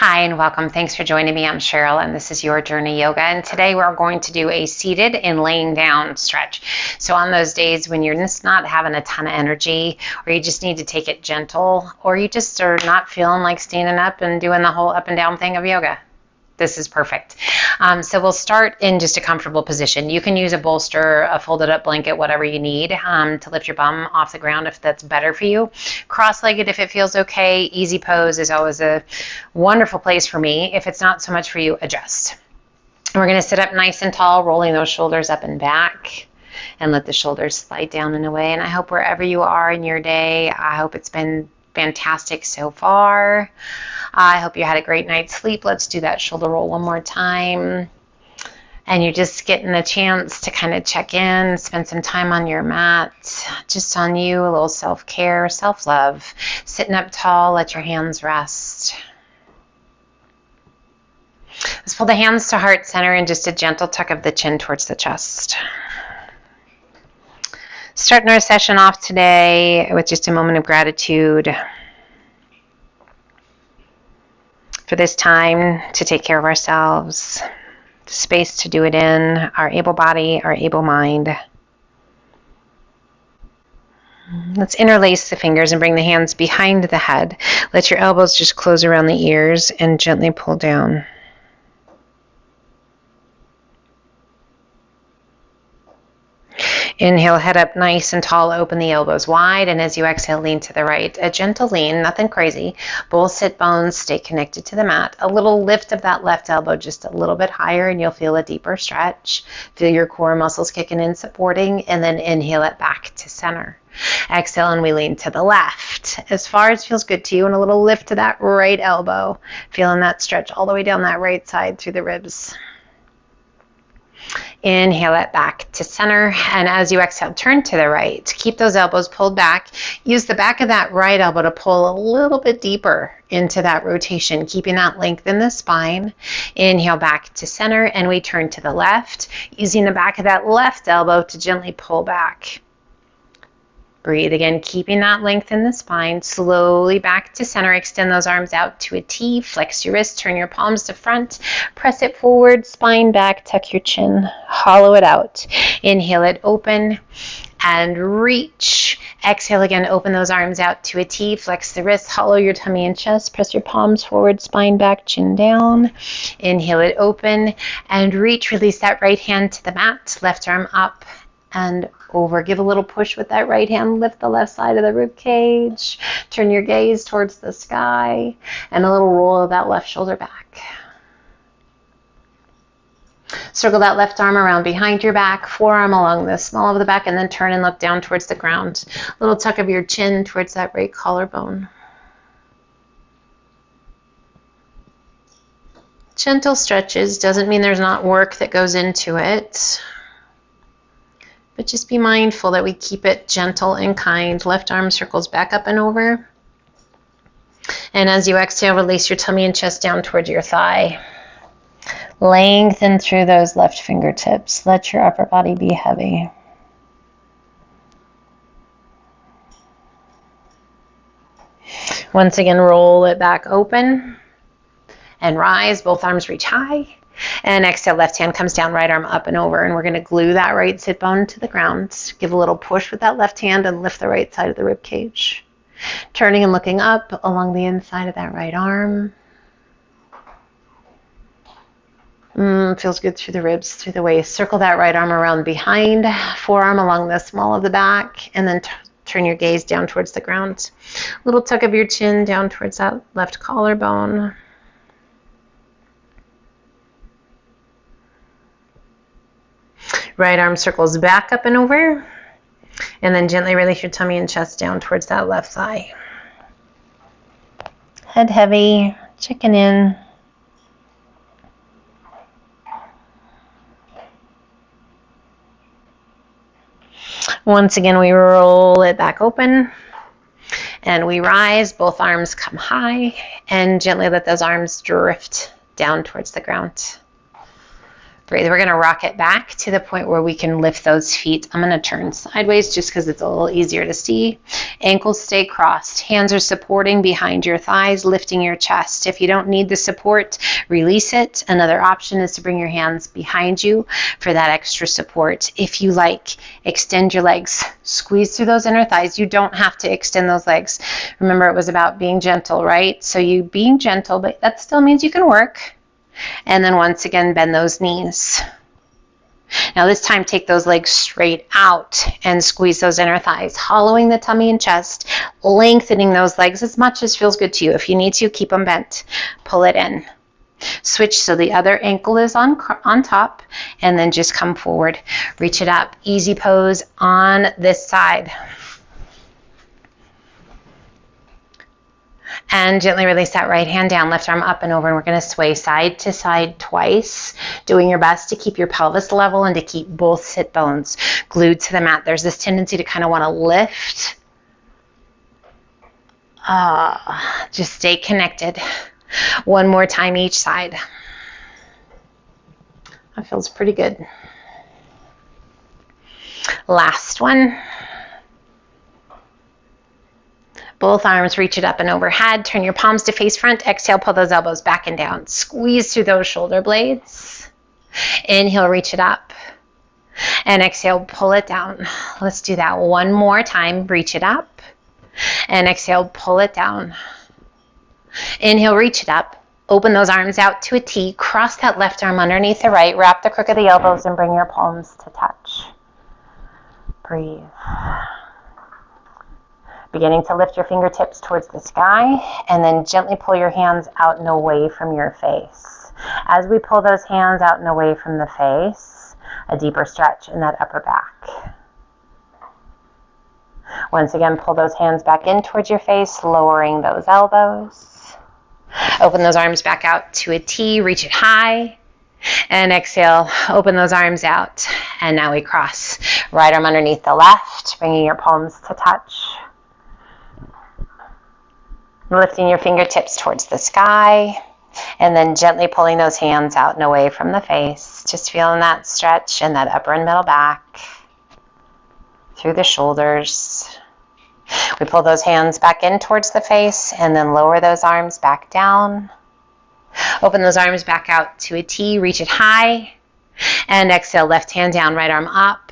Hi and welcome. Thanks for joining me. I'm Cheryl and this is Your Journey Yoga. And today we're going to do a seated and laying down stretch. So on those days when you're just not having a ton of energy, or you just need to take it gentle, or you just are not feeling like standing up and doing the whole up and down thing of yoga, this is perfect. So we'll start in just a comfortable position. You can use a bolster, a folded up blanket, whatever you need to lift your bum off the ground if that's better for you. Cross-legged if it feels okay. Easy pose is always a wonderful place for me. If it's not so much for you, adjust. We're going to sit up nice and tall, rolling those shoulders up and back, and let the shoulders slide down and away. And I hope wherever you are in your day, I hope it's been fantastic so far. I hope you had a great night's sleep. Let's do that shoulder roll one more time. And you're just getting a chance to kind of check in, spend some time on your mat, just on you, a little self-care, self-love. Sitting up tall, let your hands rest. Let's pull the hands to heart center and just a gentle tuck of the chin towards the chest. Starting our session off today with just a moment of gratitude for this time to take care of ourselves, space to do it in, our able body, our able mind. Let's interlace the fingers and bring the hands behind the head. Let your elbows just close around the ears and gently pull down. Inhale, head up nice and tall, open the elbows wide, and as you exhale, lean to the right. A gentle lean, nothing crazy. Both sit bones stay connected to the mat. A little lift of that left elbow just a little bit higher, and you'll feel a deeper stretch. Feel your core muscles kicking in, supporting, and then inhale it back to center. Exhale, and we lean to the left as far as feels good to you, and a little lift to that right elbow. Feeling that stretch all the way down that right side through the ribs. Inhale it back to center, and as you exhale, turn to the right. Keep those elbows pulled back. Use the back of that right elbow to pull a little bit deeper into that rotation, keeping that length in the spine. Inhale back to center, and we turn to the left, using the back of that left elbow to gently pull back. Breathe again, keeping that length in the spine. Slowly back to center. Extend those arms out to a T. Flex your wrists. Turn your palms to front. Press it forward. Spine back. Tuck your chin. Hollow it out. Inhale it open and reach. Exhale again. Open those arms out to a T. Flex the wrists. Hollow your tummy and chest. Press your palms forward. Spine back. Chin down. Inhale it open and reach. Release that right hand to the mat. Left arm up and over. Give a little push with that right hand. Lift the left side of the rib cage. Turn your gaze towards the sky, and a little roll of that left shoulder back. Circle that left arm around behind your back, forearm along the small of the back, and then turn and look down towards the ground. Little tuck of your chin towards that right collarbone. Gentle stretches doesn't mean there's not work that goes into it. But just be mindful that we keep it gentle and kind. Left arm circles back up and over. And as you exhale, release your tummy and chest down towards your thigh. Lengthen through those left fingertips. Let your upper body be heavy. Once again, roll it back open and rise. Both arms reach high. And exhale, left hand comes down, right arm up and over. And we're going to glue that right sit bone to the ground. Give a little push with that left hand and lift the right side of the rib cage. Turning and looking up along the inside of that right arm. Feels good through the ribs, through the waist. Circle that right arm around behind, forearm along the small of the back, and then turn your gaze down towards the ground. Little tuck of your chin down towards that left collarbone. Right arm circles back up and over, and then gently release your tummy and chest down towards that left thigh. Head heavy, checking in. Once again, we roll it back open, and we rise. Both arms come high, and gently let those arms drift down towards the ground. Breathe. We're going to rock it back to the point where we can lift those feet. I'm going to turn sideways just because it's a little easier to see. Ankles stay crossed. Hands are supporting behind your thighs, lifting your chest. If you don't need the support, release it. Another option is to bring your hands behind you for that extra support. If you like, extend your legs. Squeeze through those inner thighs. You don't have to extend those legs. Remember, it was about being gentle, right? So you being gentle, but that still means you can work. And then once again, bend those knees. Now this time, take those legs straight out and squeeze those inner thighs, hollowing the tummy and chest, lengthening those legs as much as feels good to you. If you need to, keep them bent. Pull it in. Switch so the other ankle is on top, and then just come forward. Reach it up. Easy pose on this side. And gently release that right hand down, left arm up and over, and we're going to sway side to side twice, doing your best to keep your pelvis level and to keep both sit bones glued to the mat. There's this tendency to kind of want to lift. Just stay connected. One more time each side. That feels pretty good. Last one. Both arms reach it up and overhead. Turn your palms to face front. Exhale, pull those elbows back and down. Squeeze through those shoulder blades. Inhale, reach it up. And exhale, pull it down. Let's do that one more time. Reach it up. And exhale, pull it down. Inhale, reach it up. Open those arms out to a T. Cross that left arm underneath the right. Wrap the crook of the elbows and bring your palms to touch. Breathe. Beginning to lift your fingertips towards the sky, and then gently pull your hands out and away from your face. As we pull those hands out and away from the face, a deeper stretch in that upper back. Once again, pull those hands back in towards your face, lowering those elbows. Open those arms back out to a T, reach it high, and exhale, open those arms out. And now we cross. Right arm underneath the left, bringing your palms to touch. Lifting your fingertips towards the sky, and then gently pulling those hands out and away from the face. Just feeling that stretch in that upper and middle back, through the shoulders. We pull those hands back in towards the face, and then lower those arms back down. Open those arms back out to a T, reach it high, and exhale, left hand down, right arm up,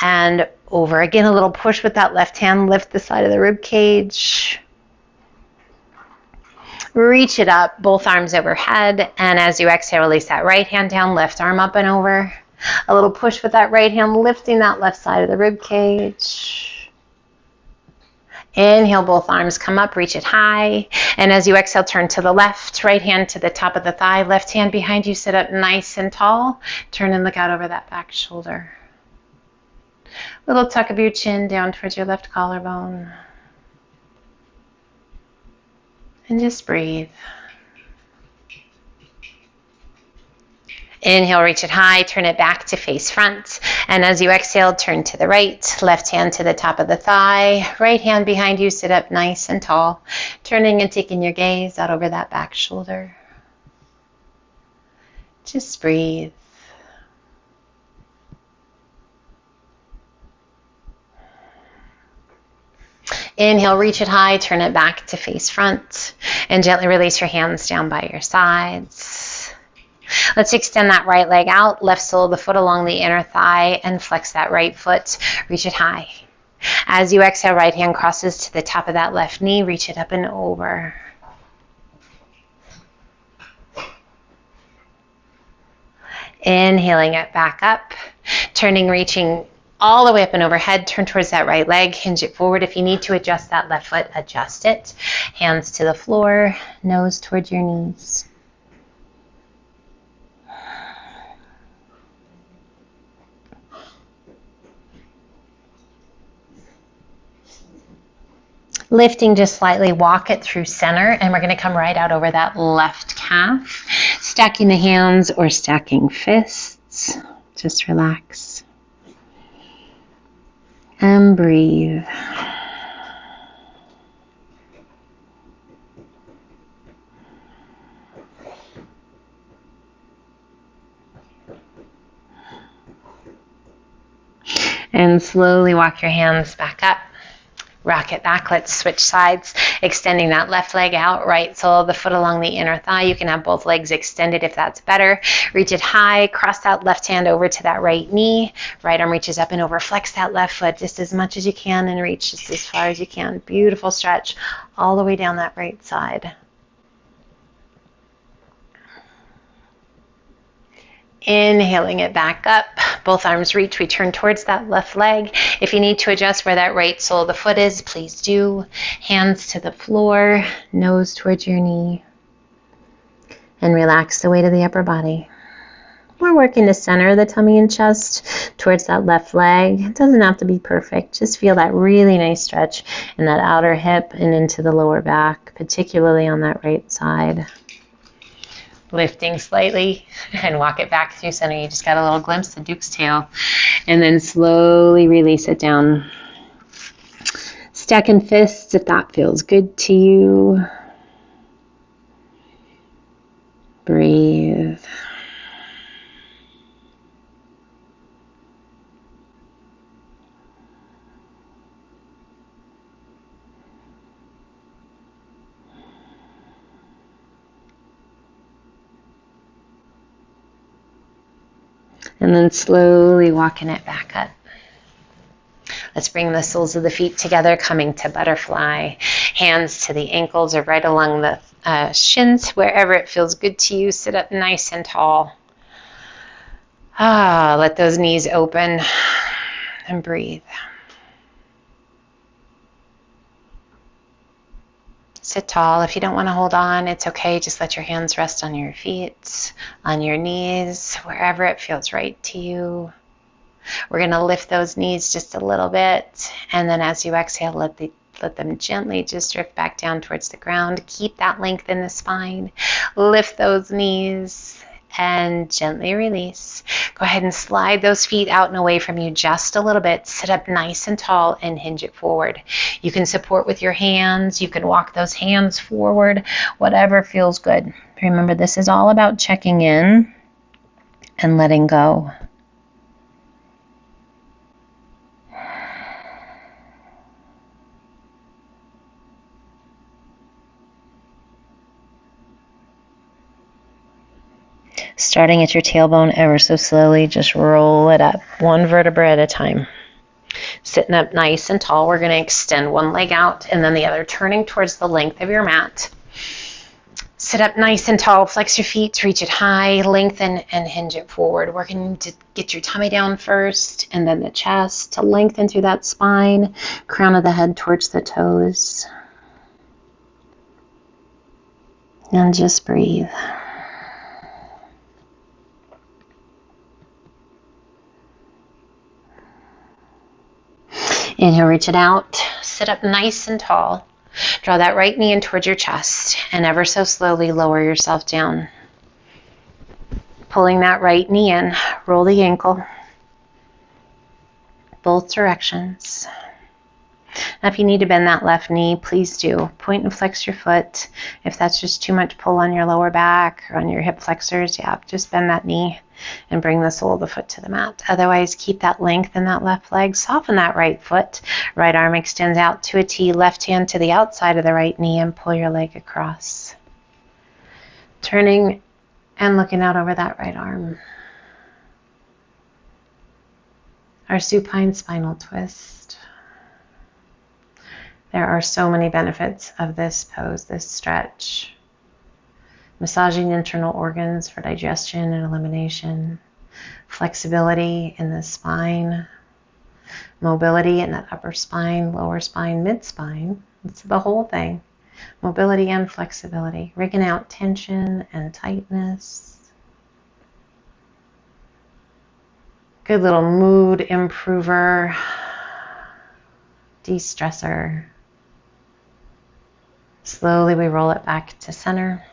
and over. Again, a little push with that left hand, lift the side of the rib cage. Reach it up, both arms overhead, and as you exhale, release that right hand down, left arm up and over. A little push with that right hand, lifting that left side of the rib cage. Inhale, both arms come up, reach it high, and as you exhale, turn to the left, right hand to the top of the thigh, left hand behind you, sit up nice and tall. Turn and look out over that back shoulder. Little tuck of your chin down towards your left collarbone. And just breathe. Inhale, reach it high, turn it back to face front. And as you exhale, turn to the right, left hand to the top of the thigh, right hand behind you, sit up nice and tall, turning and taking your gaze out over that back shoulder. Just breathe. Inhale, reach it high, turn it back to face front, and gently release your hands down by your sides. Let's extend that right leg out, left sole of the foot along the inner thigh, and flex that right foot, reach it high. As you exhale, right hand crosses to the top of that left knee, reach it up and over. Inhaling it back up, turning, reaching all the way up and overhead, turn towards that right leg, hinge it forward. If you need to adjust that left foot, adjust it. Hands to the floor, nose towards your knees. Lifting just slightly, walk it through center, and we're going to come right out over that left calf. Stacking the hands or stacking fists. Just relax. And breathe. And slowly walk your hands back up. Rock it back. Let's switch sides, extending that left leg out, right sole of the foot along the inner thigh. You can have both legs extended if that's better. Reach it high, cross that left hand over to that right knee. Right arm reaches up and over. Flex that left foot just as much as you can and reach just as far as you can. Beautiful stretch all the way down that right side. Inhaling it back up, both arms reach, we turn towards that left leg. If you need to adjust where that right sole of the foot is, please do. Hands to the floor, nose towards your knee. And relax the weight of the upper body. We're working to center the tummy and chest towards that left leg. It doesn't have to be perfect. Just feel that really nice stretch in that outer hip and into the lower back, particularly on that right side. Lifting slightly and walk it back through center. You just got a little glimpse of Duke's tail. And then slowly release it down. Stacking fists if that feels good to you. Breathe. And then slowly walking it back up. Let's bring the soles of the feet together, coming to butterfly. Hands to the ankles or right along the shins, wherever it feels good to you. Sit up nice and tall. Let those knees open and breathe. Sit tall. If you don't want to hold on, it's okay. Just let your hands rest on your feet, on your knees, wherever it feels right to you. We're going to lift those knees just a little bit, and then as you exhale, let them gently just drift back down towards the ground. Keep that length in the spine. Lift those knees and gently release. Go ahead and slide those feet out and away from you just a little bit. Sit up nice and tall and hinge it forward. You can support with your hands. You can walk those hands forward, whatever feels good. Remember, this is all about checking in and letting go. Starting at your tailbone ever so slowly, just roll it up, one vertebra at a time. Sitting up nice and tall, we're going to extend one leg out and then the other, turning towards the length of your mat. Sit up nice and tall, flex your feet, reach it high, lengthen and hinge it forward. We're going to get your tummy down first and then the chest to lengthen through that spine, crown of the head towards the toes. And just breathe. Inhale, reach it out. Sit up nice and tall. Draw that right knee in towards your chest and ever so slowly lower yourself down. Pulling that right knee in, roll the ankle. Both directions. Now if you need to bend that left knee, please do. Point and flex your foot. If that's just too much pull on your lower back or on your hip flexors, just bend that knee and bring the sole of the foot to the mat. Otherwise, keep that length in that left leg. Soften that right foot. Right arm extends out to a T. Left hand to the outside of the right knee and pull your leg across. Turning and looking out over that right arm. Our supine spinal twist. There are so many benefits of this pose, this stretch. Massaging internal organs for digestion and elimination, flexibility in the spine, mobility in that upper spine, lower spine, mid-spine. It's the whole thing. Mobility and flexibility, rigging out tension and tightness. Good little mood improver, de-stressor. Slowly we roll it back to center.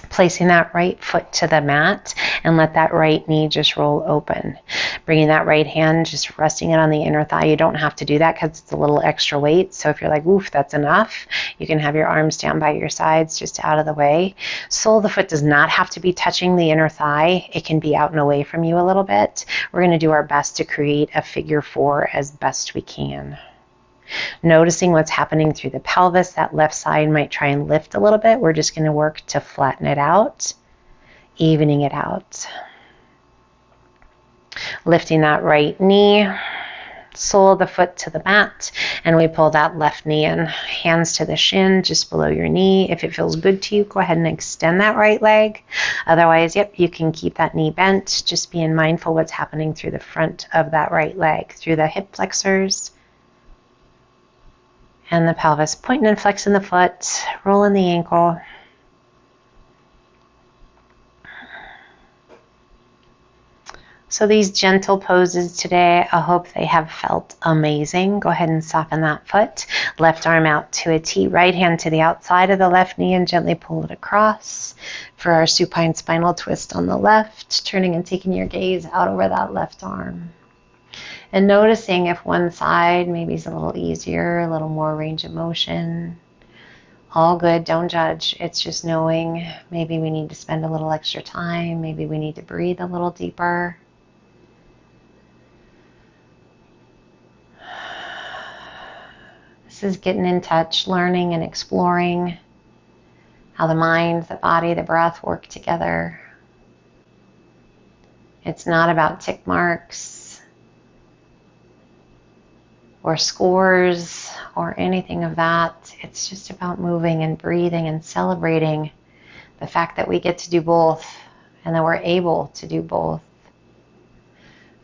Placing that right foot to the mat and let that right knee just roll open. Bringing that right hand, just resting it on the inner thigh. You don't have to do that because it's a little extra weight. So if you're like, oof, that's enough, you can have your arms down by your sides, just out of the way. Sole of the foot does not have to be touching the inner thigh. It can be out and away from you a little bit. We're going to do our best to create a figure 4 as best we can. Noticing what's happening through the pelvis. That left side might try and lift a little bit. We're just going to work to flatten it out, evening it out. Lifting that right knee, sole of the foot to the mat, and we pull that left knee in. Hands to the shin, just below your knee. If it feels good to you, go ahead and extend that right leg. Otherwise, you can keep that knee bent. Just being mindful what's happening through the front of that right leg, through the hip flexors and the pelvis. Pointing and flexing the foot, rolling the ankle. So these gentle poses today, I hope they have felt amazing. Go ahead and soften that foot. Left arm out to a T. Right hand to the outside of the left knee and gently pull it across for our supine spinal twist on the left. Turning and taking your gaze out over that left arm. And noticing if one side maybe is a little easier, a little more range of motion. All good, don't judge. It's just knowing maybe we need to spend a little extra time. Maybe we need to breathe a little deeper. This is getting in touch, learning and exploring how the mind, the body, the breath work together. It's not about tick marks or scores or anything of that. It's just about moving and breathing and celebrating the fact that we get to do both and that we're able to do both.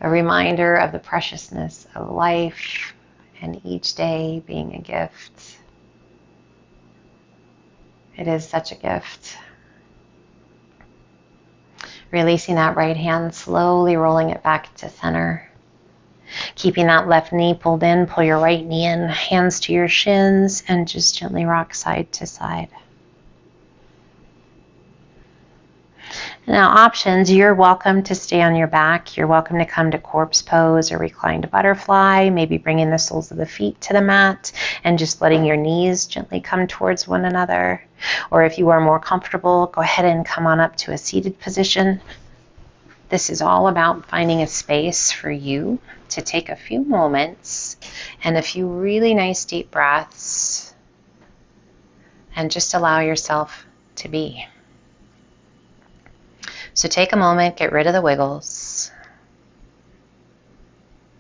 A reminder of the preciousness of life and each day being a gift. It is such a gift. Releasing that right hand, slowly rolling it back to center. Keeping that left knee pulled in, pull your right knee in, hands to your shins, and just gently rock side to side. Now options, you're welcome to stay on your back. You're welcome to come to corpse pose or reclined butterfly, maybe bringing the soles of the feet to the mat and just letting your knees gently come towards one another. Or if you are more comfortable, go ahead and come on up to a seated position. This is all about finding a space for you to take a few moments and a few really nice deep breaths and just allow yourself to be. So take a moment, get rid of the wiggles.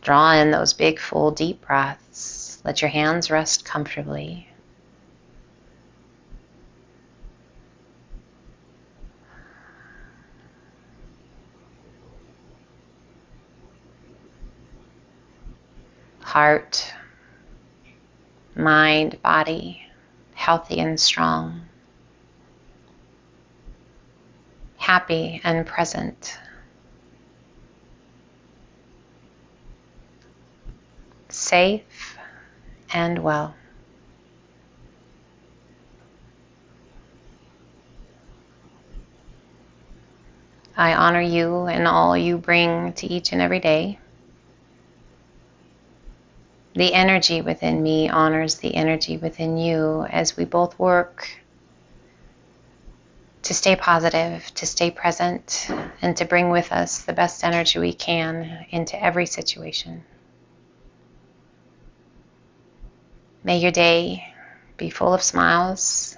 Draw in those big, full, deep breaths. Let your hands rest comfortably. Heart, mind, body, healthy and strong. Happy and present. Safe and well. I honor you and all you bring to each and every day. The energy within me honors the energy within you as we both work to stay positive, to stay present, and to bring with us the best energy we can into every situation. May your day be full of smiles,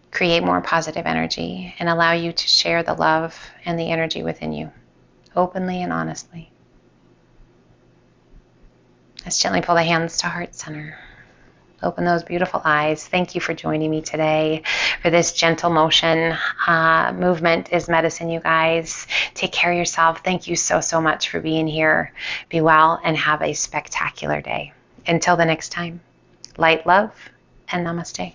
create more positive energy, and allow you to share the love and the energy within you, openly and honestly. Let's gently pull the hands to heart center. Open those beautiful eyes. Thank you for joining me today for this gentle motion. Movement is medicine, you guys. Take care of yourself. Thank you so, so much for being here. Be well and have a spectacular day. Until the next time, light, love, and namaste.